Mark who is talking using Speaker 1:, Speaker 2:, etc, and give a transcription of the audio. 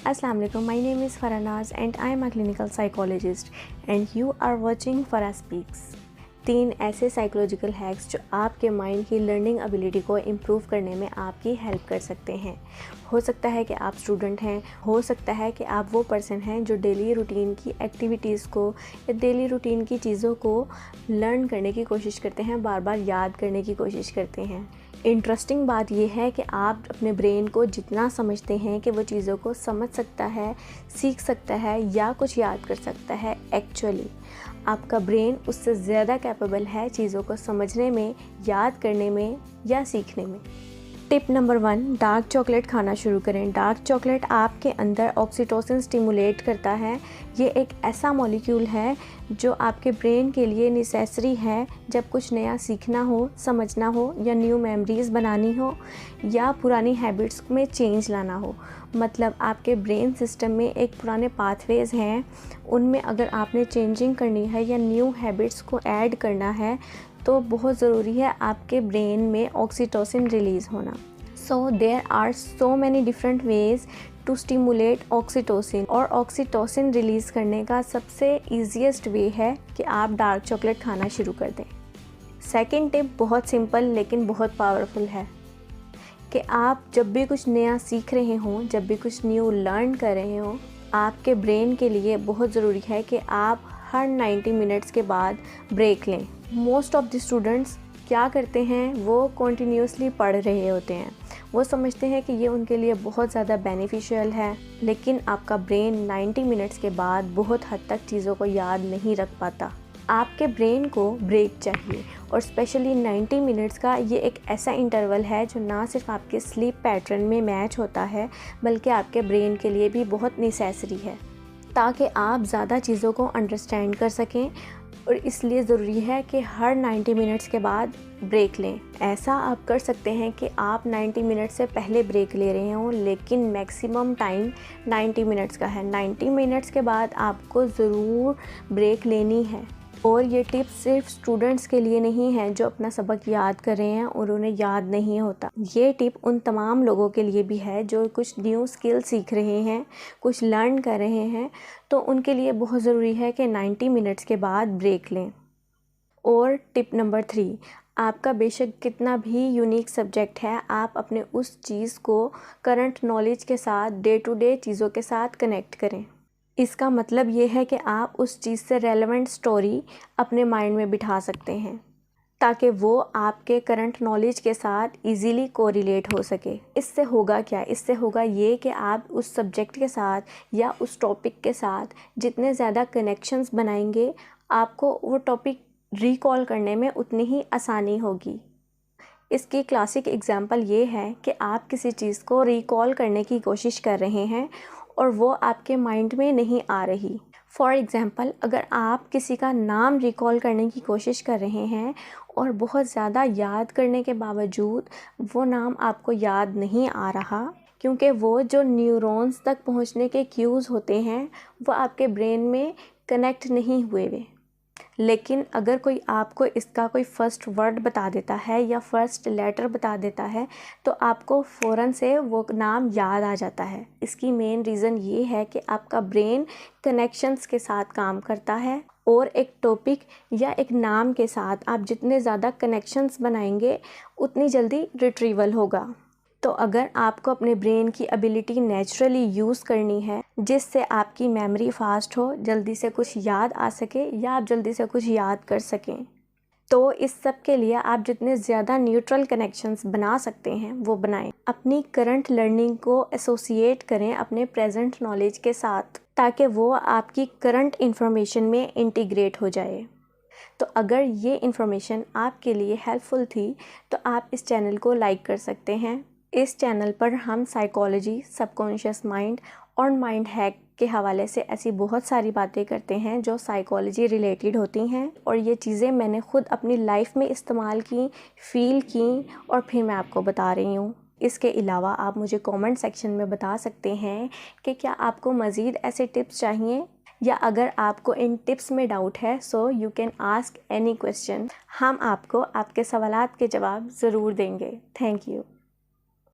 Speaker 1: Assalamu alaikum. My name is Faranaz and I am a clinical psychologist and you are watching Farah Speaks. 3 ऐसे psychological hacks जो आपके mind की learning ability को improve करने में आपकी हेल्प कर सकते हैं। हो सकता है कि आप स्टूडेंट हैं, हो सकता है कि आप वो पर्सन हैं जो डेली रूटीन की एक्टिविटीज़ को या डेली रूटीन की चीज़ों को लर्न करने की कोशिश करते हैं, बार बार याद करने की कोशिश करते हैं। इंटरेस्टिंग बात यह है कि आप अपने ब्रेन को जितना समझते हैं कि वो चीज़ों को समझ सकता है, सीख सकता है या कुछ याद कर सकता है, एक्चुअली आपका ब्रेन उससे ज़्यादा कैपेबल है चीज़ों को समझने में, याद करने में या सीखने में। टिप नंबर 1, डार्क चॉकलेट खाना शुरू करें। डार्क चॉकलेट आपके अंदर ऑक्सीटोसिन स्टिमुलेट करता है। ये एक ऐसा मॉलिक्यूल है जो आपके ब्रेन के लिए नेसेसरी है जब कुछ नया सीखना हो, समझना हो या न्यू मेमोरीज़ बनानी हो या पुरानी हैबिट्स में चेंज लाना हो। मतलब आपके ब्रेन सिस्टम में एक पुराने पाथवेज़ हैं, उनमें अगर आपने चेंजिंग करनी है या न्यू हैबिट्स को ऐड करना है तो बहुत ज़रूरी है आपके ब्रेन में ऑक्सीटोसिन रिलीज़ होना। So there are so many different ways to stimulate oxytocin, और ऑक्सीटोसिन रिलीज़ करने का सबसे ईजीएस्ट वे है कि आप डार्क चॉकलेट खाना शुरू कर दें। सेकंड टिप बहुत सिंपल लेकिन बहुत पावरफुल है कि आप जब भी कुछ नया सीख रहे हों, जब भी कुछ न्यू लर्न कर रहे हों, आपके ब्रेन के लिए बहुत ज़रूरी है कि आप हर 90 मिनट्स के बाद ब्रेक लें। मोस्ट ऑफ द स्टूडेंट्स क्या करते हैं, वो कॉन्टीन्यूसली पढ़ रहे होते हैं, वो समझते हैं कि ये उनके लिए बहुत ज़्यादा बेनिफिशियल है, लेकिन आपका ब्रेन 90 मिनट्स के बाद बहुत हद तक चीज़ों को याद नहीं रख पाता। आपके ब्रेन को ब्रेक चाहिए और स्पेशली 90 मिनट्स का ये एक ऐसा इंटरवल है जो ना सिर्फ आपके स्लीप पैटर्न में मैच होता है बल्कि आपके ब्रेन के लिए भी बहुत नेसेसरी है ताकि आप ज़्यादा चीज़ों को अंडरस्टैंड कर सकें, और इसलिए ज़रूरी है कि हर 90 मिनट्स के बाद ब्रेक लें। ऐसा आप कर सकते हैं कि आप 90 मिनट से पहले ब्रेक ले रहे हों, लेकिन मैक्सिमम टाइम 90 मिनट्स का है। 90 मिनट्स के बाद आपको ज़रूर ब्रेक लेनी है। और ये टिप सिर्फ स्टूडेंट्स के लिए नहीं है जो अपना सबक याद कर रहे हैं और उन्हें याद नहीं होता। ये टिप उन तमाम लोगों के लिए भी है जो कुछ न्यू स्किल सीख रहे हैं, कुछ लर्न कर रहे हैं, तो उनके लिए बहुत ज़रूरी है कि 90 मिनट्स के बाद ब्रेक लें। और टिप नंबर 3, आपका बेशक कितना भी यूनिक सब्जेक्ट है, आप अपने उस चीज़ को करंट नॉलेज के साथ, डे टू डे चीज़ों के साथ कनेक्ट करें। इसका मतलब ये है कि आप उस चीज़ से रेलेवेंट स्टोरी अपने माइंड में बिठा सकते हैं ताकि वो आपके करंट नॉलेज के साथ इजीली कोरिलेट हो सके। इससे होगा क्या? इससे होगा ये कि आप उस सब्जेक्ट के साथ या उस टॉपिक के साथ जितने ज़्यादा कनेक्शंस बनाएंगे, आपको वो टॉपिक रिकॉल करने में उतनी ही आसानी होगी। इसकी क्लासिक एग्जांपल ये है कि आप किसी चीज़ को रिकॉल करने की कोशिश कर रहे हैं और वो आपके माइंड में नहीं आ रही। फॉर एग्ज़ाम्पल, अगर आप किसी का नाम रिकॉल करने की कोशिश कर रहे हैं और बहुत ज़्यादा याद करने के बावजूद वो नाम आपको याद नहीं आ रहा, क्योंकि वो जो न्यूरॉन्स तक पहुंचने के क्यूज़ होते हैं वो आपके ब्रेन में कनेक्ट नहीं हुए वे। लेकिन अगर कोई आपको इसका कोई फ़र्स्ट वर्ड बता देता है या फ़र्स्ट लेटर बता देता है तो आपको फ़ौरन से वो नाम याद आ जाता है। इसकी मेन रीज़न ये है कि आपका ब्रेन कनेक्शंस के साथ काम करता है, और एक टॉपिक या एक नाम के साथ आप जितने ज़्यादा कनेक्शंस बनाएंगे उतनी जल्दी रिट्रीवल होगा। तो अगर आपको अपने ब्रेन की एबिलिटी नेचुरली यूज़ करनी है जिससे आपकी मेमोरी फास्ट हो, जल्दी से कुछ याद आ सके या आप जल्दी से कुछ याद कर सकें, तो इस सब के लिए आप जितने ज़्यादा न्यूट्रल कनेक्शंस बना सकते हैं वो बनाएं। अपनी करंट लर्निंग को एसोसिएट करें अपने प्रेजेंट नॉलेज के साथ ताकि वो आपकी करंट इन्फॉर्मेशन में इंटीग्रेट हो जाए। तो अगर ये इन्फॉर्मेशन आपके लिए हेल्पफुल थी तो आप इस चैनल को लाइक कर सकते हैं। इस चैनल पर हम साइकोलॉजी, सबकॉन्शियस माइंड और माइंड हैक के हवाले से ऐसी बहुत सारी बातें करते हैं जो साइकोलॉजी रिलेटेड होती हैं, और ये चीज़ें मैंने ख़ुद अपनी लाइफ में इस्तेमाल की, फ़ील की और फिर मैं आपको बता रही हूँ। इसके अलावा आप मुझे कमेंट सेक्शन में बता सकते हैं कि क्या आपको मज़ीद ऐसे टिप्स चाहिए, या अगर आपको इन टिप्स में डाउट है so you can ask any question. हम आपको आपके सवालात के जवाब ज़रूर देंगे। Thank you.